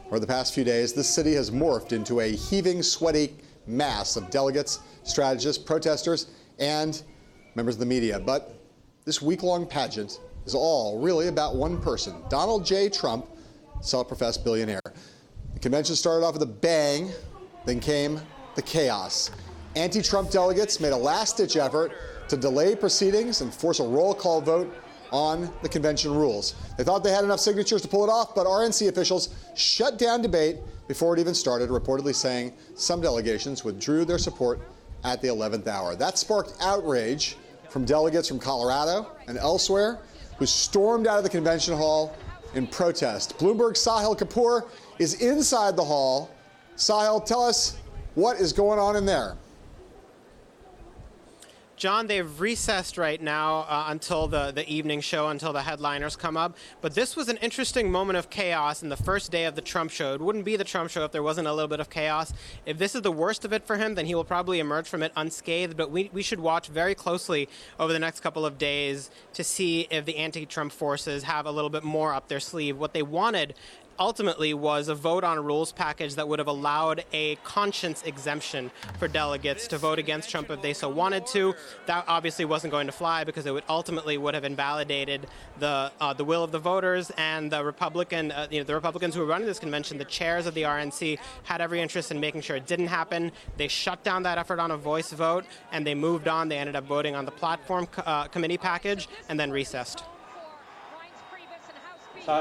Over the past few days, this city has morphed into a heaving, sweaty mass of delegates, strategists, protesters, and members of the media. But this week-long pageant is all really about one person, Donald J. Trump, self-professed billionaire. The convention started off with a bang, then came the chaos. Anti-Trump delegates made a last-ditch effort to delay proceedings and force a roll call vote on the convention rules. They thought they had enough signatures to pull it off, but RNC officials shut down debate before it even started, reportedly saying some delegations withdrew their support at the 11th hour. That sparked outrage from delegates from Colorado and elsewhere who stormed out of the convention hall in protest. Bloomberg's Sahil Kapur is inside the hall. Sahil, tell us what is going on in there. John, they've recessed right now until the evening show, until the headliners come up. But this was an interesting moment of chaos in the first day of the Trump show. It wouldn't be the Trump show if there wasn't a little bit of chaos. If this is the worst of it for him, then he will probably emerge from it unscathed. But we should watch very closely over the next couple of days to see if the anti-Trump forces have a little bit more up their sleeve. What they wanted ultimately was a vote on a rules package that would have allowed a conscience exemption for delegates to vote against Trump if they so wanted to. That obviously wasn't going to fly because it would have invalidated the will of the voters, and the Republicans who were running this convention, the chairs of the RNC, had every interest in making sure it didn't happen. They shut down that effort on a voice vote, and they moved on. They ended up voting on the platform committee package and then recessed.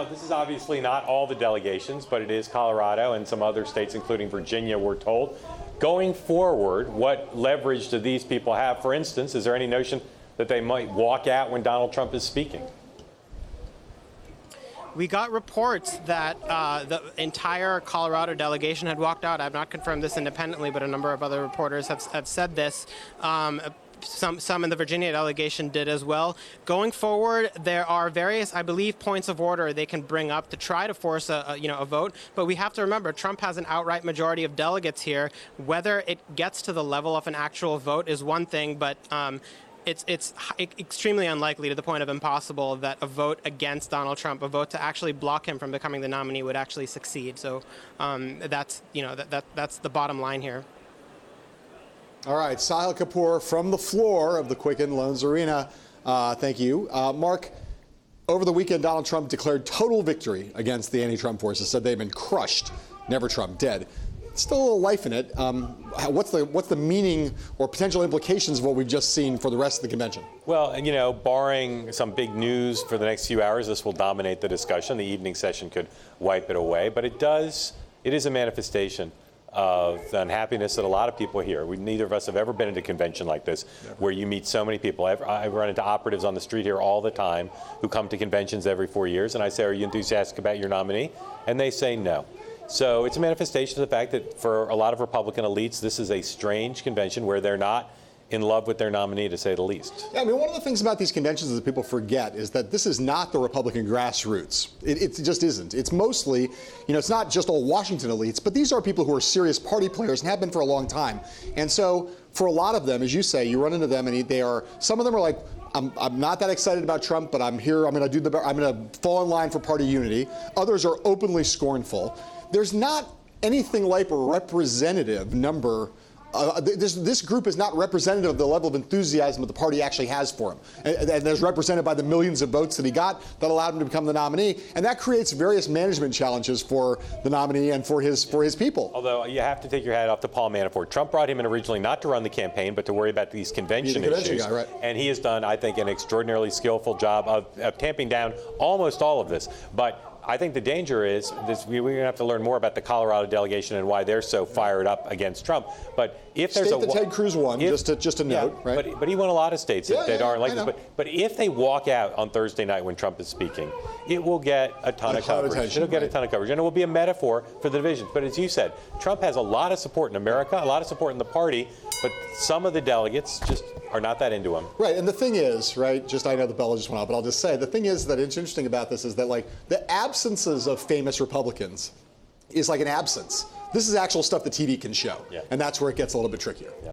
This is obviously not all the delegations, but it is Colorado and some other states, including Virginia, we're told. Going forward, what leverage do these people have? For instance, is there any notion that they might walk out when Donald Trump is speaking? We got reports that the entire Colorado delegation had walked out. I've not confirmed this independently, but a number of other reporters have said this. Some in the Virginia delegation did as well. Going forward, there are various, I believe, points of order they can bring up to try to force a vote. But we have to remember, Trump has an outright majority of delegates here. Whether it gets to the level of an actual vote is one thing, but it's extremely unlikely, to the point of impossible, that a vote against Donald Trump, a vote to actually block him from becoming the nominee, would actually succeed. So that's the bottom line here. All right, Sahil Kapur from the floor of the Quicken Loans Arena. Thank you. Mark, over the weekend, Donald Trump declared total victory against the anti-Trump forces, said they've been crushed, never Trump, dead. Still a little life in it. What's the meaning or potential implications of what we've just seen for the rest of the convention? Well, barring some big news for the next few hours, this will dominate the discussion. The evening session could wipe it away, but it is a manifestation of the unhappiness that a lot of people here. Neither of us have ever been at a convention like this, where you meet so many people. I run into operatives on the street here all the time who come to conventions every 4 years, and I say, "Are you enthusiastic about your nominee?" And they say no. So it's a manifestation of the fact that for a lot of Republican elites, this is a strange convention where they're not in love with their nominee, to say the least. Yeah, I mean, one of the things about these conventions that people forget is that this is not the Republican grassroots. It just isn't. It's mostly, it's not just all Washington elites, but these are people who are serious party players and have been for a long time. And so for a lot of them, as you say, you run into them and some of them are like, I'm not that excited about Trump, but I'm here. I'm going to fall in line for party unity. Others are openly scornful. There's not anything like a representative number. This group is not representative of the level of enthusiasm that the party actually has for him. And is represented by the millions of votes that he got that allowed him to become the nominee. And that creates various management challenges for the nominee and for his people. Although you have to take your hat off to Paul Manafort. Trump brought him in originally not to run the campaign, but to worry about these convention issues. Guy, right. And he has done, I think, an extraordinarily skillful job of tamping down almost all of this. But I think the danger is we're going to have to learn more about the Colorado delegation and why they're so fired up against Trump. But if there's that Ted Cruz won, just a note, right? But he won a lot of states that aren't like this. But if they walk out on Thursday night when Trump is speaking, it will get a ton of coverage. It'll get a ton of coverage, and it will be a metaphor for the division. But as you said, Trump has a lot of support in America, a lot of support in the party, but some of the delegates just are not that into him. Right, and the thing is, right, I know the bell just went off, but I'll just say, the thing is that it's interesting about this is that, the absences of famous Republicans is like an absence. This is actual stuff the TV can show, and that's where it gets a little bit trickier.